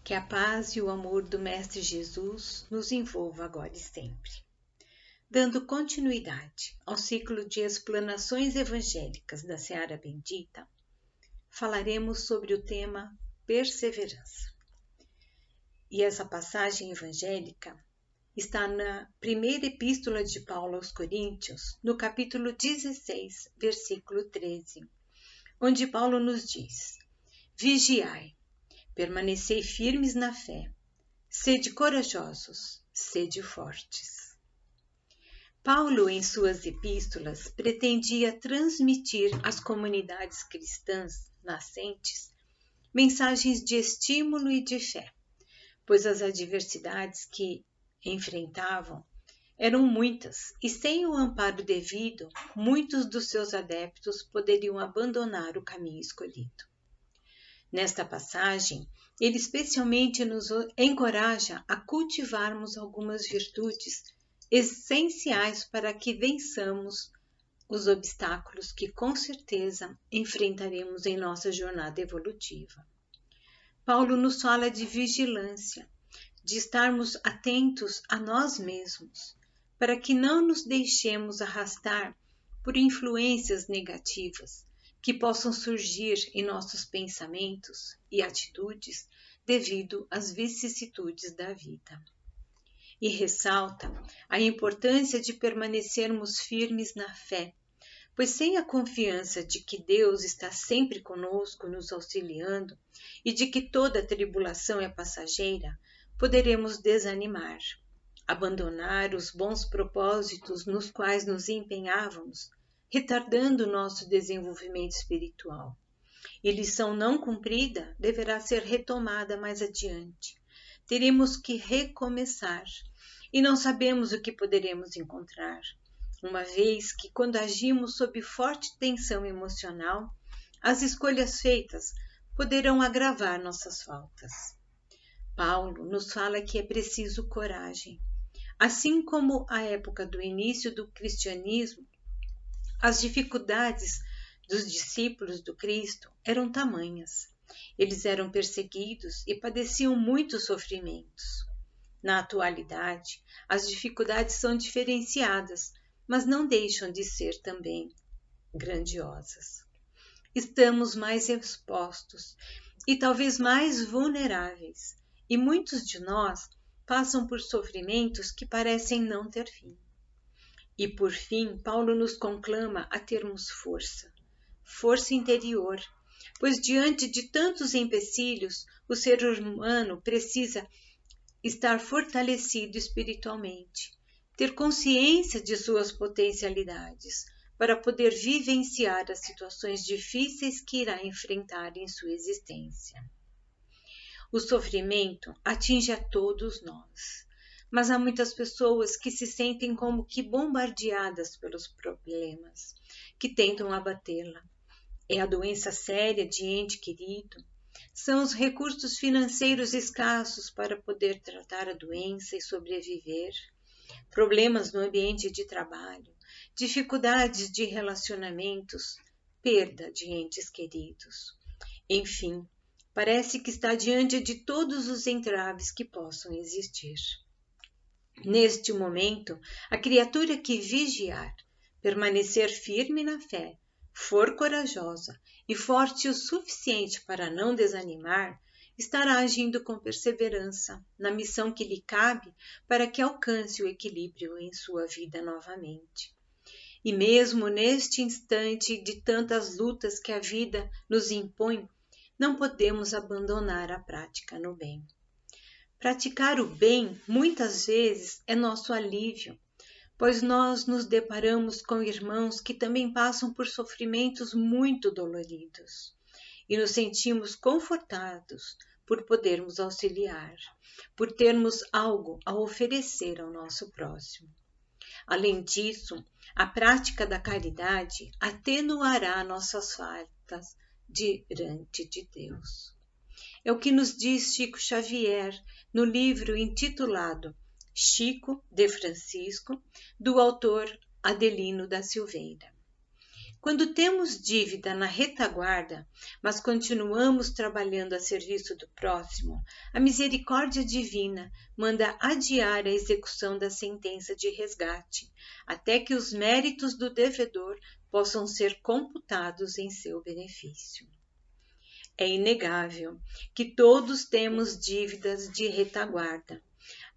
Que a paz e o amor do Mestre Jesus nos envolva agora e sempre. Dando continuidade ao ciclo de explanações evangélicas da Seara Bendita, falaremos sobre o tema perseverança. E essa passagem evangélica está na primeira epístola de Paulo aos Coríntios, no capítulo 16, versículo 13, onde Paulo nos diz: Vigiai, permanecei firmes na fé, sede corajosos, sede fortes. Paulo, em suas epístolas, pretendia transmitir às comunidades cristãs nascentes mensagens de estímulo e de fé, pois as adversidades que enfrentavam eram muitas e, sem o amparo devido, muitos dos seus adeptos poderiam abandonar o caminho escolhido. Nesta passagem, ele especialmente nos encoraja a cultivarmos algumas virtudes essenciais para que vençamos os obstáculos que com certeza enfrentaremos em nossa jornada evolutiva. Paulo nos fala de vigilância, de estarmos atentos a nós mesmos, para que não nos deixemos arrastar por influências negativas que possam surgir em nossos pensamentos e atitudes devido às vicissitudes da vida. E ressalta a importância de permanecermos firmes na fé, pois sem a confiança de que Deus está sempre conosco, nos auxiliando, e de que toda tribulação é passageira, poderemos desanimar, abandonar os bons propósitos nos quais nos empenhávamos, retardando o nosso desenvolvimento espiritual. E lição não cumprida deverá ser retomada mais adiante. Teremos que recomeçar e não sabemos o que poderemos encontrar, uma vez que, quando agimos sob forte tensão emocional, as escolhas feitas poderão agravar nossas faltas. Paulo nos fala que é preciso coragem. Assim como a época do início do cristianismo, as dificuldades dos discípulos do Cristo eram tamanhas. Eles eram perseguidos e padeciam muitos sofrimentos. Na atualidade, as dificuldades são diferenciadas, mas não deixam de ser também grandiosas. Estamos mais expostos e talvez mais vulneráveis, e muitos de nós passam por sofrimentos que parecem não ter fim. E por fim, Paulo nos conclama a termos força interior, pois diante de tantos empecilhos, o ser humano precisa estar fortalecido espiritualmente, ter consciência de suas potencialidades, para poder vivenciar as situações difíceis que irá enfrentar em sua existência. O sofrimento atinge a todos nós, mas há muitas pessoas que se sentem como que bombardeadas pelos problemas, que tentam abatê-la. É a doença séria de ente querido, são os recursos financeiros escassos para poder tratar a doença e sobreviver, problemas no ambiente de trabalho, dificuldades de relacionamentos, perda de entes queridos. Enfim, parece que está diante de todos os entraves que possam existir. Neste momento, a criatura que vigiar, permanecer firme na fé, for corajosa e forte o suficiente para não desanimar, estará agindo com perseverança na missão que lhe cabe para que alcance o equilíbrio em sua vida novamente. E mesmo neste instante de tantas lutas que a vida nos impõe, não podemos abandonar a prática no bem. Praticar o bem, muitas vezes, é nosso alívio, pois nós nos deparamos com irmãos que também passam por sofrimentos muito doloridos e nos sentimos confortados por podermos auxiliar, por termos algo a oferecer ao nosso próximo. Além disso, a prática da caridade atenuará nossas faltas diante de Deus. É o que nos diz Chico Xavier no livro intitulado Chico de Francisco, do autor Adelino da Silveira. Quando temos dívida na retaguarda, mas continuamos trabalhando a serviço do próximo, a misericórdia divina manda adiar a execução da sentença de resgate, até que os méritos do devedor possam ser computados em seu benefício. É inegável que todos temos dívidas de retaguarda.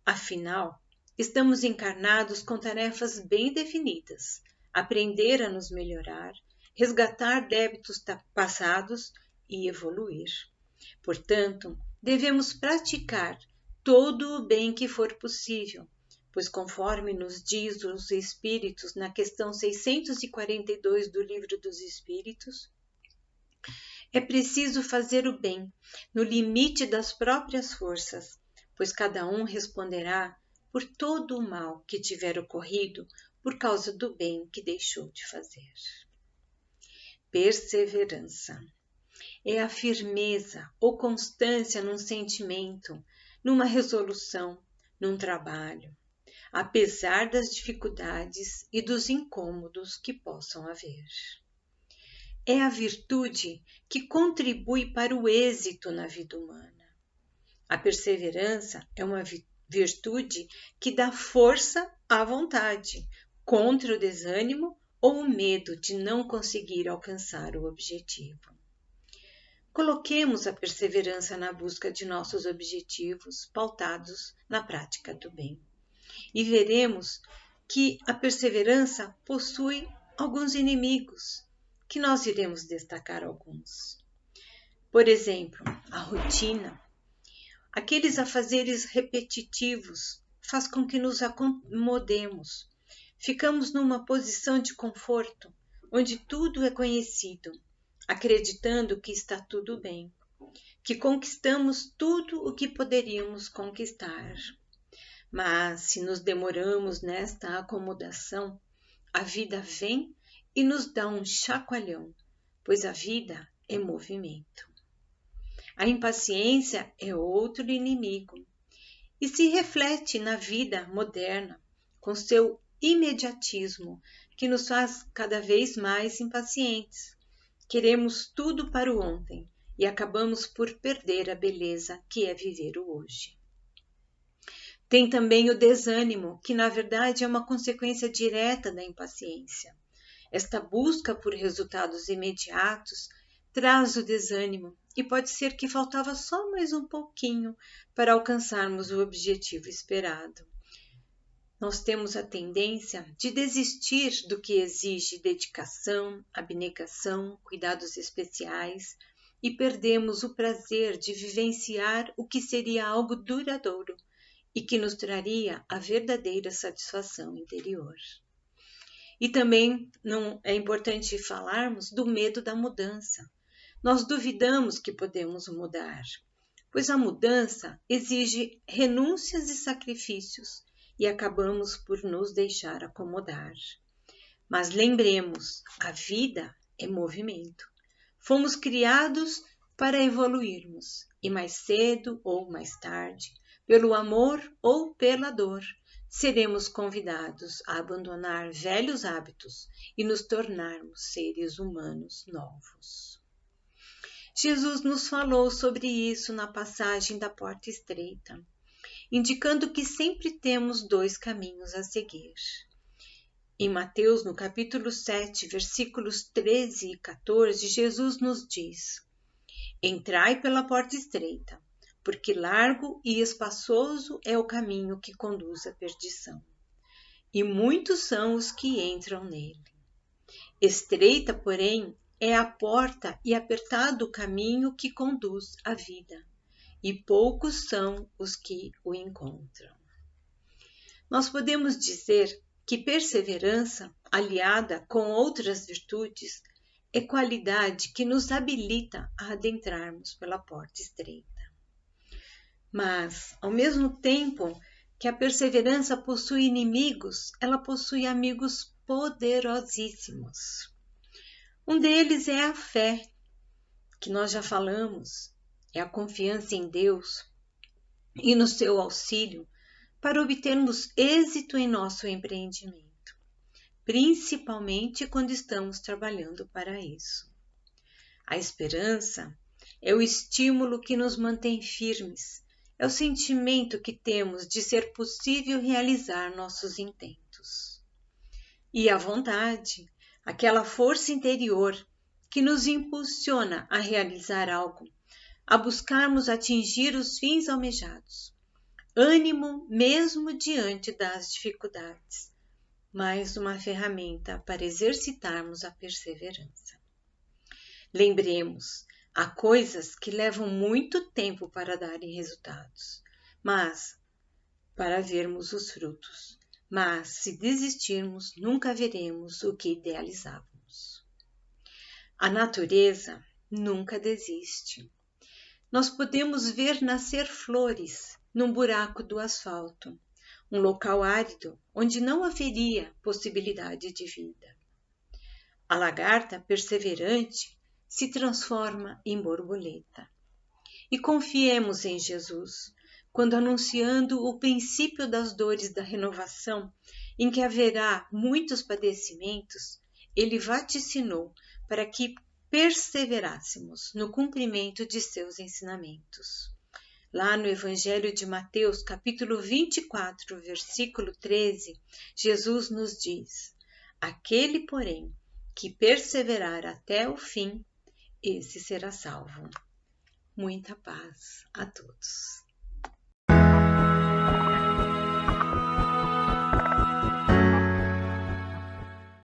Afinal, estamos encarnados com tarefas bem definidas: aprender a nos melhorar, resgatar débitos passados e evoluir. Portanto, devemos praticar todo o bem que for possível, pois conforme nos diz os Espíritos na questão 642 do Livro dos Espíritos, é preciso fazer o bem no limite das próprias forças, pois cada um responderá por todo o mal que tiver ocorrido por causa do bem que deixou de fazer. Perseverança é a firmeza ou constância num sentimento, numa resolução, num trabalho, apesar das dificuldades e dos incômodos que possam haver. É a virtude que contribui para o êxito na vida humana. A perseverança é uma virtude que dá força à vontade, contra o desânimo ou o medo de não conseguir alcançar o objetivo. Coloquemos a perseverança na busca de nossos objetivos pautados na prática do bem. E veremos que a perseverança possui alguns inimigos, que nós iremos destacar alguns. Por exemplo, a rotina. Aqueles afazeres repetitivos faz com que nos acomodemos. Ficamos numa posição de conforto, onde tudo é conhecido, acreditando que está tudo bem, que conquistamos tudo o que poderíamos conquistar. Mas se nos demoramos nesta acomodação, a vida vem e nos dá um chacoalhão, pois a vida é movimento. A impaciência é outro inimigo e se reflete na vida moderna, com seu imediatismo, que nos faz cada vez mais impacientes. Queremos tudo para o ontem e acabamos por perder a beleza que é viver o hoje. Tem também o desânimo, que na verdade é uma consequência direta da impaciência. Esta busca por resultados imediatos traz o desânimo e pode ser que faltava só mais um pouquinho para alcançarmos o objetivo esperado. Nós temos a tendência de desistir do que exige dedicação, abnegação, cuidados especiais e perdemos o prazer de vivenciar o que seria algo duradouro e que nos traria a verdadeira satisfação interior. E também não é importante falarmos do medo da mudança. Nós duvidamos que podemos mudar, pois a mudança exige renúncias e sacrifícios e acabamos por nos deixar acomodar. Mas lembremos, a vida é movimento. Fomos criados para evoluirmos e mais cedo ou mais tarde, pelo amor ou pela dor, seremos convidados a abandonar velhos hábitos e nos tornarmos seres humanos novos. Jesus nos falou sobre isso na passagem da porta estreita, indicando que sempre temos dois caminhos a seguir. Em Mateus, no capítulo 7, versículos 13 e 14, Jesus nos diz: Entrai pela porta estreita, porque largo e espaçoso é o caminho que conduz à perdição, e muitos são os que entram nele. Estreita, porém, é a porta e apertado o caminho que conduz à vida, e poucos são os que o encontram. Nós podemos dizer que perseverança, aliada com outras virtudes, é qualidade que nos habilita a adentrarmos pela porta estreita. Mas, ao mesmo tempo que a perseverança possui inimigos, ela possui amigos poderosíssimos. Um deles é a fé, que nós já falamos, é a confiança em Deus e no seu auxílio para obtermos êxito em nosso empreendimento. principalmente quando estamos trabalhando para isso. A esperança é o estímulo que nos mantém firmes, é o sentimento que temos de ser possível realizar nossos intentos. E a vontade, aquela força interior que nos impulsiona a realizar algo, a buscarmos atingir os fins almejados. Ânimo mesmo diante das dificuldades, mais uma ferramenta para exercitarmos a perseverança. Lembremos, há coisas que levam muito tempo para darem resultados, para vermos os frutos. Mas se desistirmos, nunca veremos o que idealizávamos. A natureza nunca desiste. Nós podemos ver nascer flores num buraco do asfalto, um local árido onde não haveria possibilidade de vida. A lagarta perseverante se transforma em borboleta. E confiemos em Jesus, quando anunciando o princípio das dores da renovação, em que haverá muitos padecimentos, ele vaticinou para que perseverássemos no cumprimento de seus ensinamentos. Lá no Evangelho de Mateus, capítulo 24, versículo 13, Jesus nos diz: aquele, porém, que perseverar até o fim, esse será salvo. Muita paz a todos.